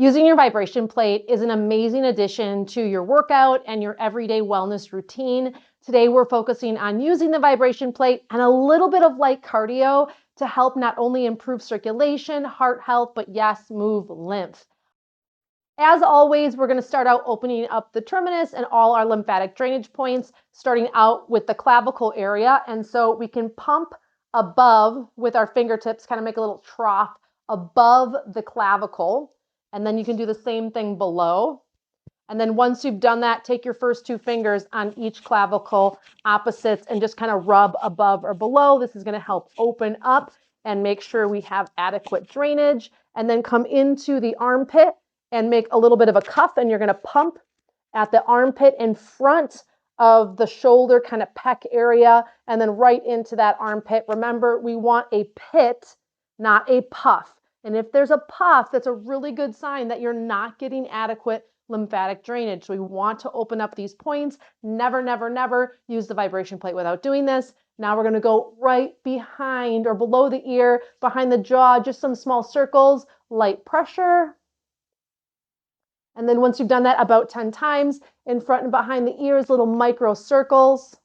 Using your vibration plate is an amazing addition to your workout and your everyday wellness routine. Today, we're focusing on using the vibration plate and a little bit of light cardio to help not only improve circulation, heart health, but yes, move lymph. As always, we're going to start out opening up the terminus and all our lymphatic drainage points, starting out with the clavicle area. And so we can pump above with our fingertips, kind of make a little trough above the clavicle. And then you can do the same thing below. And then once you've done that, take your first two fingers on each clavicle opposites and just kind of rub above or below. This is going to help open up and make sure we have adequate drainage. And then come into the armpit and make a little bit of a cuff, and you're going to pump at the armpit in front of the shoulder kind of pec area, and then right into that armpit. Remember, we want a pit, not a puff. And if there's a puff, that's a really good sign that you're not getting adequate lymphatic drainage. So we want to open up these points. Never, never, never use the vibration plate without doing this. Now we're going to go right behind or below the ear, behind the jaw, just some small circles, light pressure. And then once you've done that about 10 times, in front and behind the ears, little micro circles.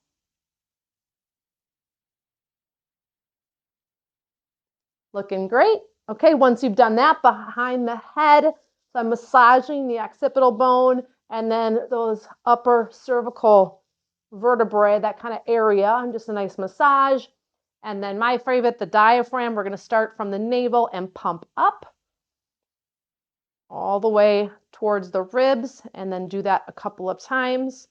Looking great. Okay, once you've done that, behind the head, so I'm massaging the occipital bone and then those upper cervical vertebrae, that kind of area, just a nice massage. And then my favorite, the diaphragm, we're going to start from the navel and pump up all the way towards the ribs, and then do that a couple of times.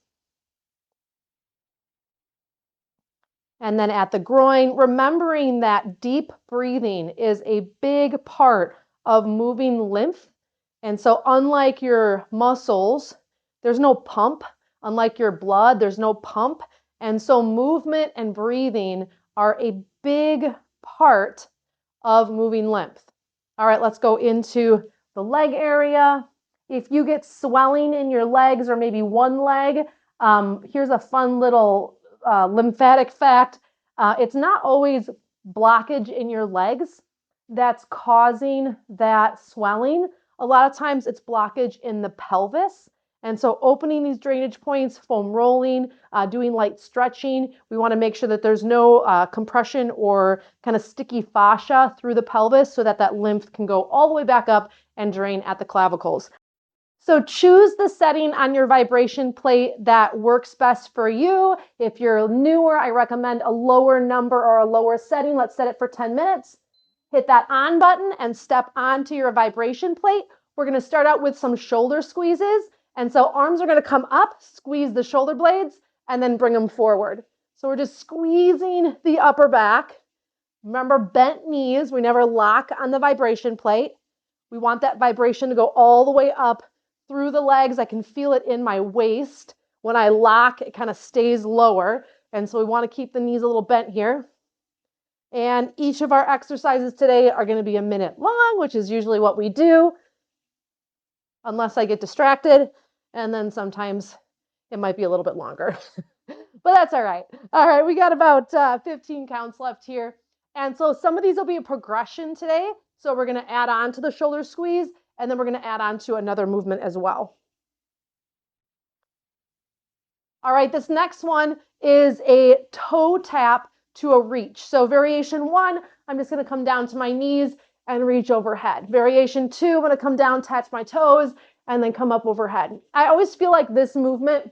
And then at the groin, remembering that deep breathing is a big part of moving lymph. And so unlike your muscles, there's no pump. Unlike your blood, there's no pump. And so movement and breathing are a big part of moving lymph. All right, let's go into the leg area. If you get swelling in your legs or maybe one leg, here's a fun little lymphatic fact. It's not always blockage in your legs that's causing that swelling. A lot of times it's blockage in the pelvis. And so opening these drainage points, foam rolling, doing light stretching, we want to make sure that there's no compression or kind of sticky fascia through the pelvis so that that lymph can go all the way back up and drain at the clavicles. So choose the setting on your vibration plate that works best for you. If you're newer, I recommend a lower number or a lower setting. Let's set it for 10 minutes. Hit that on button and step onto your vibration plate. We're going to start out with some shoulder squeezes. And so arms are going to come up, squeeze the shoulder blades, and then bring them forward. So we're just squeezing the upper back. Remember, bent knees. We never lock on the vibration plate. We want that vibration to go all the way up through the legs. I can feel it in my waist. When I lock, it kind of stays lower. And so we want to keep the knees a little bent here. And each of our exercises today are going to be a minute long, which is usually what we do, unless I get distracted. And then sometimes it might be a little bit longer, but that's all right. All right, we got about 15 counts left here. And so some of these will be a progression today. So we're going to add on to the shoulder squeeze, and then we're going to add on to another movement as well. All right, this next one is a toe tap to a reach. So variation 1, I'm just going to come down to my knees and reach overhead. Variation 2, I'm going to come down, touch my toes, and then come up overhead. I always feel like this movement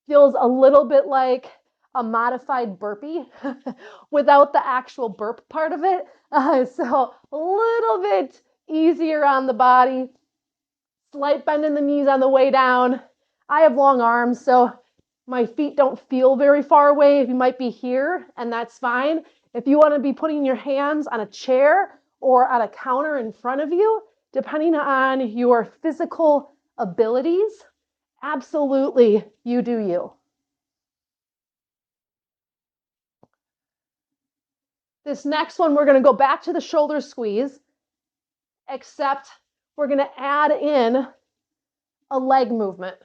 feels a little bit like a modified burpee without the actual burp part of it. So a little bit easier on the body. Slight bend in the knees on the way down. I have long arms, so my feet don't feel very far away. You might be here, and that's fine. If you want to be putting your hands on a chair or on a counter in front of you, depending on your physical abilities, absolutely, you do you. This next one, we're going to go back to the shoulder squeeze, except we're going to add in a leg movement.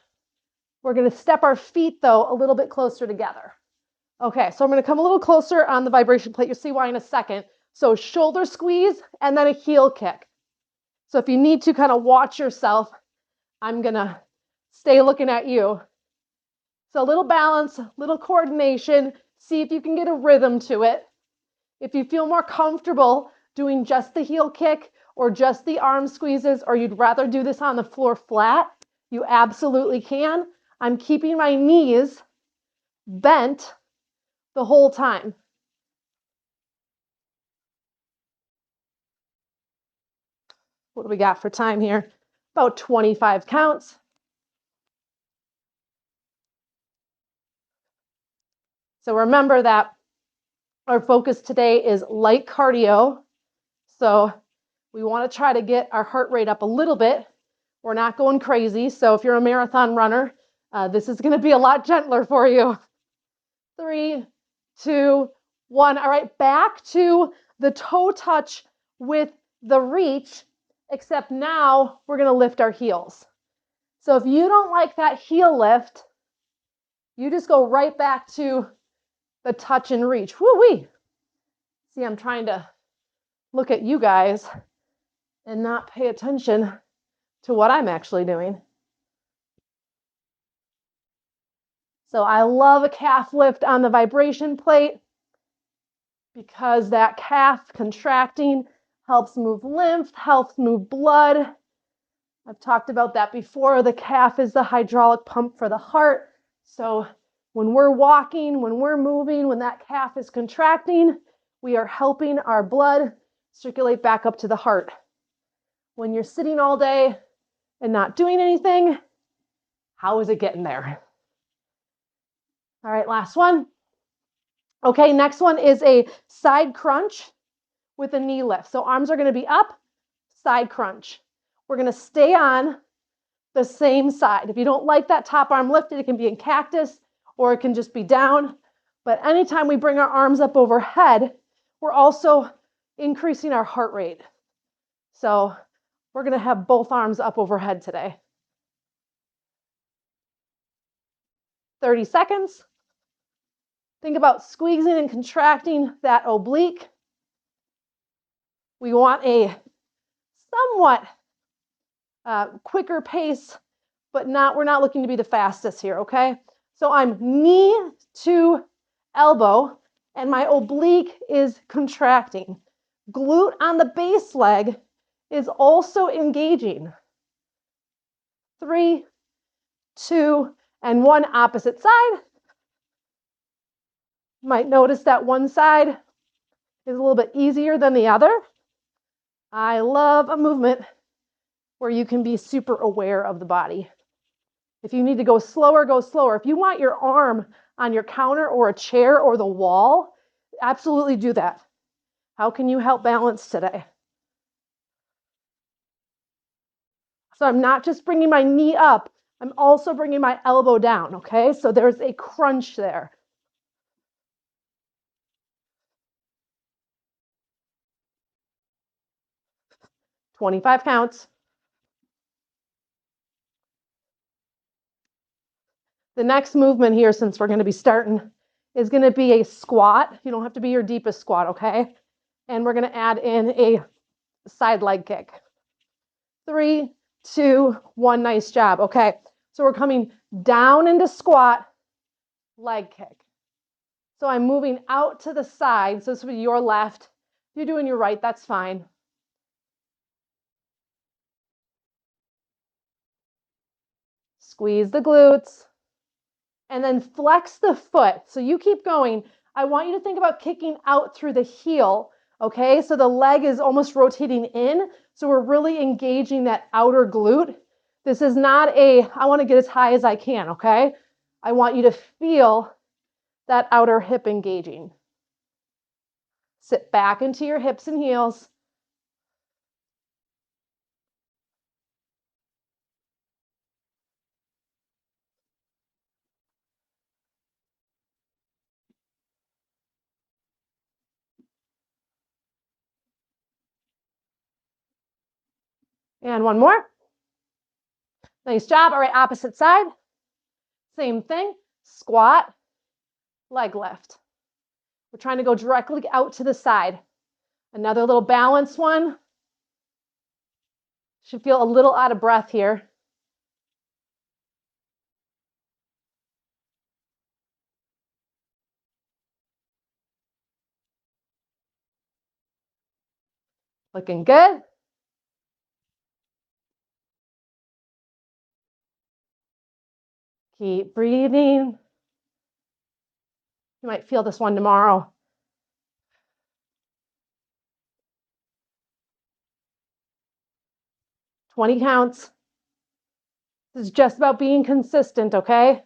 We're going to step our feet, though, a little bit closer together. Okay, so I'm going to come a little closer on the vibration plate. You'll see why in a second. So shoulder squeeze and then a heel kick. So if you need to kind of watch yourself, I'm gonna stay looking at you. So a little balance, little coordination, see if you can get a rhythm to it. If you feel more comfortable doing just the heel kick or just the arm squeezes, or you'd rather do this on the floor flat, you absolutely can. I'm keeping my knees bent the whole time. What do we got for time here? About 25 counts. So remember that our focus today is light cardio. So we want to try to get our heart rate up a little bit. We're not going crazy. So if you're a marathon runner, this is going to be a lot gentler for you. 3, 2, 1. All right, back to the toe touch with the reach, except now we're going to lift our heels. So if you don't like that heel lift, you just go right back to the touch and reach. Woo-wee. See, I'm trying to look at you guys and not pay attention to what I'm actually doing. So I love a calf lift on the vibration plate because that calf contracting helps move lymph, helps move blood. I've talked about that before. The calf is the hydraulic pump for the heart. So when we're walking, when we're moving, when that calf is contracting, we are helping our blood circulate back up to the heart. When you're sitting all day and not doing anything, how is it getting there? All right, last one. Okay, next one is a side crunch with a knee lift. So arms are going to be up, side crunch. We're going to stay on the same side. If you don't like that top arm lifted, it can be in cactus or it can just be down. But anytime we bring our arms up overhead, we're also increasing our heart rate. So we're going to have both arms up overhead today. 30 seconds. Think about squeezing and contracting that oblique. We want a somewhat quicker pace, but we're not looking to be the fastest here, okay? So I'm knee to elbow, and my oblique is contracting. Glute on the base leg is also engaging. 3, 2, and 1, opposite side. You might notice that one side is a little bit easier than the other. I love a movement where you can be super aware of the body. If you need to go slower, go slower. If you want your arm on your counter or a chair or the wall, absolutely do that. How can you help balance today? So I'm not just bringing my knee up, I'm also bringing my elbow down, okay? So there's a crunch there. "25 counts." The next movement here, since we're going to be starting, is going to be a squat. You don't have to be your deepest squat, okay? And we're going to add in a side leg kick. 3, 2, 1, nice job. Okay, so we're coming down into squat, leg kick. So I'm moving out to the side. So this will be your left. If you're doing your right, that's fine. Squeeze the glutes. And then flex the foot. So you keep going. I want you to think about kicking out through the heel. Okay, so the leg is almost rotating in. So we're really engaging that outer glute. This is not I want to get as high as I can, okay? I want you to feel that outer hip engaging. Sit back into your hips and heels. And one more. Nice job. All right, opposite side. Same thing. Squat, leg lift. We're trying to go directly out to the side. Another little balance one. Should feel a little out of breath here. Looking good. Keep breathing. You might feel this one tomorrow. 20 counts. This is just about being consistent, okay?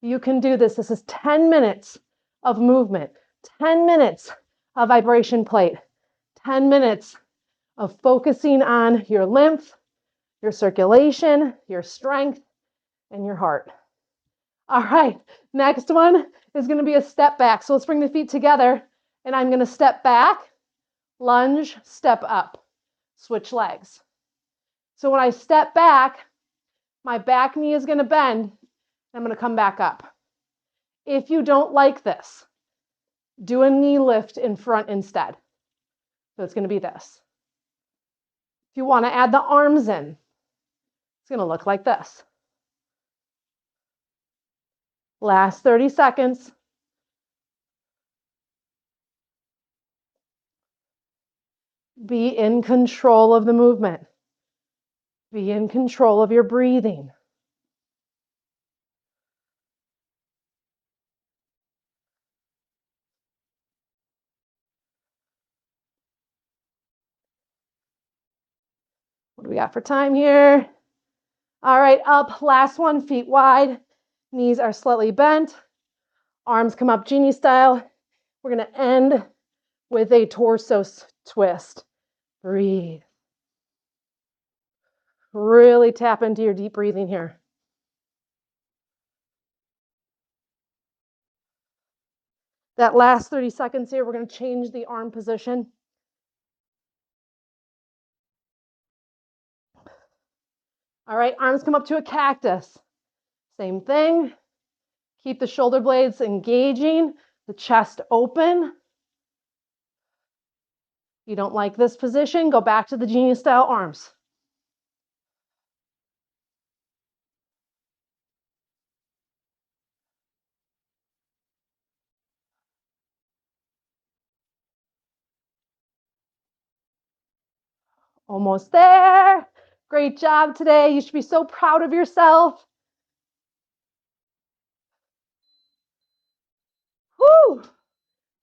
You can do this. This is 10 minutes of movement, 10 minutes of vibration plate, 10 minutes of focusing on your lymph, your circulation, your strength, and your heart. All right, next one is going to be a step back. So let's bring the feet together, and I'm going to step back, lunge, step up, switch legs. So when I step back, my back knee is going to bend. I'm going to come back up. If you don't like this, do a knee lift in front instead. So it's going to be this. If you want to add the arms in, it's going to look like this. Last 30 seconds. Be in control of the movement. Be in control of your breathing. What do we got for time here? All right, up. Last one, feet wide. Knees are slightly bent. Arms come up genie style. We're going to end with a torso twist. Breathe. Really tap into your deep breathing here. That last 30 seconds here, we're going to change the arm position. All right, arms come up to a cactus. Same thing. Keep the shoulder blades engaging, the chest open. If you don't like this position, go back to the genie style arms. Almost there. Great job today. You should be so proud of yourself. Woo!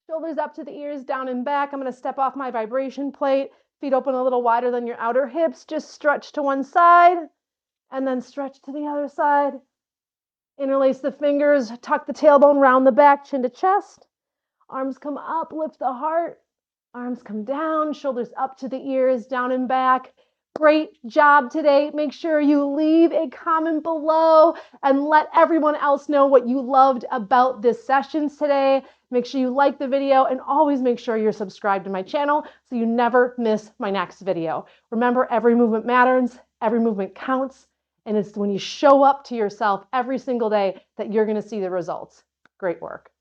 Shoulders up to the ears, down and back. I'm going to step off my vibration plate. Feet open a little wider than your outer hips. Just stretch to one side and then stretch to the other side. Interlace the fingers, tuck the tailbone round the back, chin to chest. Arms come up, lift the heart. Arms come down, shoulders up to the ears, down and back. Great job today. Make sure you leave a comment below and let everyone else know what you loved about this session today. Make sure you like the video and always make sure you're subscribed to my channel so you never miss my next video. Remember, every movement matters, every movement counts, and it's when you show up to yourself every single day that you're going to see the results. Great work.